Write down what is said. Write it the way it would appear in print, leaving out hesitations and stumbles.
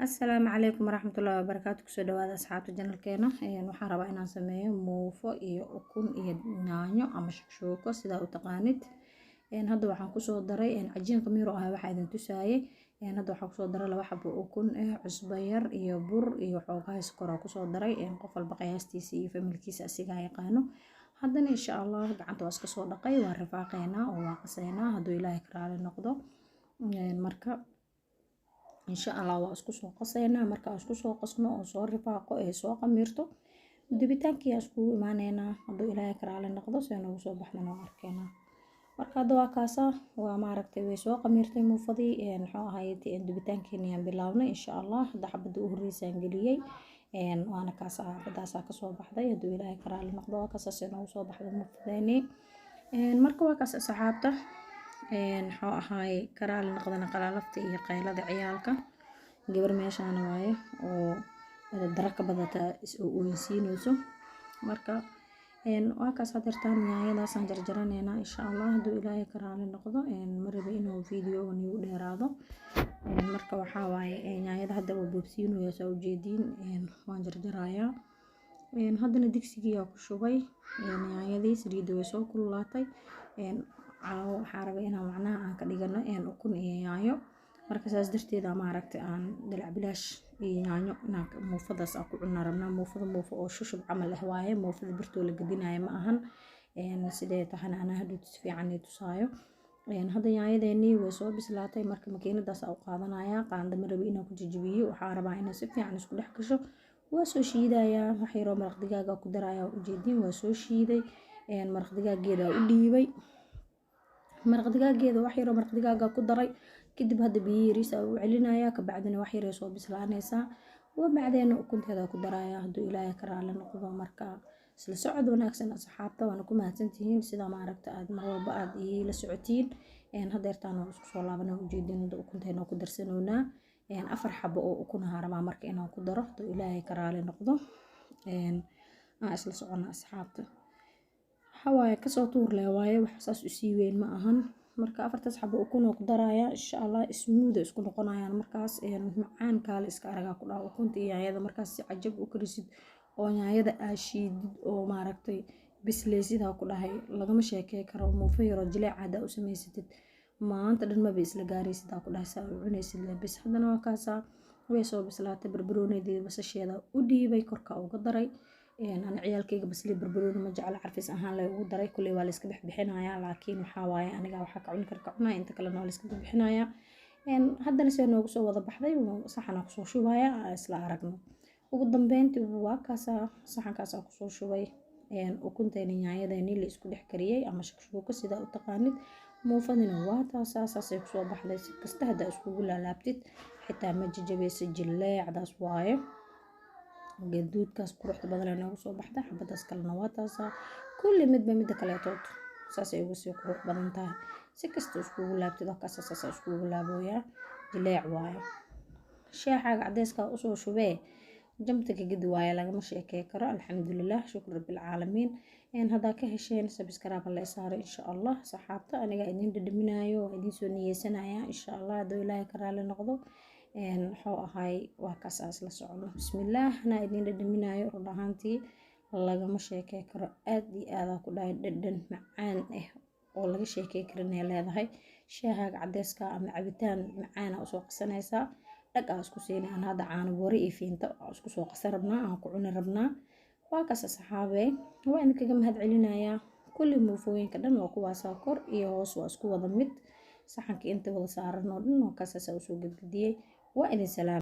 السلام عليكم ورحمة الله وبركاته. كسو دواada asxaabta janalkeena waxaan rabaa inaan sameeyo muufo iyo ukun iyo yaanyo ama shakshuuko sidaa u taqaanid. Hadda waxaan kusoo daray cajiin qamiiro ah waxa idin tusaayay. Hadda waxaan kusoo daray 2 xabo ukun cusbo yar iyo bur iyo xoogaha sonkor kusoo daray qof walba qiyaastiisa iyo familkiisa asiga yaqaano. haddana insha Allah gacanta waa iska soo dhaqay waa rafaaqeena oo waa qaseena hadduu Ilaahay ka raali noqdo. marka insha Allah waa isku soo qaseena marka isku soo qasno oo soo rifaaqo ee soo qamirto dibitaankii isku imaanayna hadduu Ilaahay ka raali noqdo soo nagu soo baxnana arkeena. marka hadda waa kaasa waa maaragtay way soo qamirtay muufadii wuxuu ahaayay dibitaankii aan bilaabnay insha Allah hadda xabada u horeysaan galiyay waana kaasa xabadaas ka soo baxday hadduu Ilaahay ka raali noqdo kaasa soo nagu soo baxday muufadani. marka waa kaasa asxaabta wuxuu ahaay ka raali noqdana qalaalafta iyo qaylada ciyaalka gabar meeshaan waaye oo daraka badata oo weynsiinayso. marka waa kaas hadartaan yaayadaas aan jarjaraneena insha Allah hadduu Ilaahay ka raali noqdo marba inuu video nigu dheeraado. marka waxa waaye yaayada hadda oo boobsiinayo soo jeedin waan jarjarayaa. haddana digsigii ku shubay yaayadii saliid way soo kululaatay. waxaan rabaa inaan macnaha aan ka dhigano ukun iyo yaanyo marka saas darteeda ma aragtay aan dalac bilaash iyo yaanyo inaan muufadaas ku cunna rabnaa. muufo oo shushub camal ah waaye muufada birtoo la gadinayo ma ahan sidee tahan ana haduu si fiican tusaayo. hadda yaanyadeeni way soo bislaatay marka makiinadaas aan u qaadanaya qaando marba inaan ku jajabiyo waxaan rabaa inaan si fiican isku dhex gasho waa soo shiidayaa wax yar oo maraq digaaga ku daraya u jeedin waa soo shiiday maraq digaageeda u dhiibay maraq digaageeda wax yar oo maraq digaaga ku daray kadib hadda biyo yariis u celinaya ka bacdina wax yar soo bislaanaysa waa bacdeena ukunteeda ku daraya hadduu Ilaahay ka raali noqdo. marka isla socod wanaagsan asxaabta waan ku mahadsantihiin sida ma aragta aad mar walba aad la socotiin hadeertaan oo isku soo laabana u jeedin ukunteena ku darsanoona 4 xabo oo ukun rabaa marka inaan ku daro hadduu Ilaahay ka raali noqdo. isla socona asxaabta حواي كسو طور له واي وحساس أسيوين ما أهن مركا أفرتس حبو أكون قدرايا إن شاء الله اسمود اسكون قنايا مركاس معان كال إسكارجا كلها وكنت يعني هذا مركاس عجب وكرسيد أو يعني هذا أشيد أو معركتي بس ليزيدها كلها هي لقى مشاكل كرو مفير رجلي عدا وسمي ستة ما أنت لما بيس لقاري سيدها كلها ساعوني سيدها بس هذا نوكاسا ويسو بس لا تبربروني دي بس الشيء هذا ودي بيكركا وقدري أنا عيالكيga bas li barbarooni ma jecel carfis ahaan la ugu daray kulli waa la iska bixbixinaya laakiin waxa waaye aniga waxa ka cuni karka cunaa inta kale waa la iska bixbixinaya haddana soo noogu soo wada baxday saxana ku soo shubaya isla aragno ugu dambeyntii waa kaasa saxankaas ku soo shubay ukunteena yaayadani la isku dhex kariyay ama shakshuuko sida u taqaanid muufadina waa taas ku soo baxday si kasta hada isku laalaabtid xitaa ma jajabaysa jileecdaas waaye gaduudkaas quruxda badan noogu soo baxda xabadaas kalena waa taas kulli midba mid kale tood saas ay ugu soo qurux badan tahay si kasta isku laabtido kaasas isku laabooya jileec waayo shaaxaga cadeyska u soo shubee jamta ka gid waayo laga sheekay karo alxamdulillah shukr rabbil caalamiin hada ka hesheen subscribe la saaro insha Allah saxaabta aniga idin dhadhaminayo idin soo niyeysanaya insha Allah haduu Ilaahay ka raali noqdo wuxuu ahaay waa kaas la socono bismillaah ana idin dhadhaminayo ruuxaantii lagama sheekay karo aad iyo aad ku dhaay dhadhan macaan oo laga sheekay karin leedahay shaahaga cadeyska ama cabitaan macaan oo soo qasanaysa dhaga isku siinay aan hada caano boori iyo fiinta isku soo qasan rabnaa aan ku cuni rabnaa waa kaas saxaabay waa in kaga mahad celinaya kulli muufooyinka dhan waa kuwaas kor iyo hoos waa isku wada mid saxanka inta wada saaran oo dhan oo kaas soo gudbiyay وإذن سلام.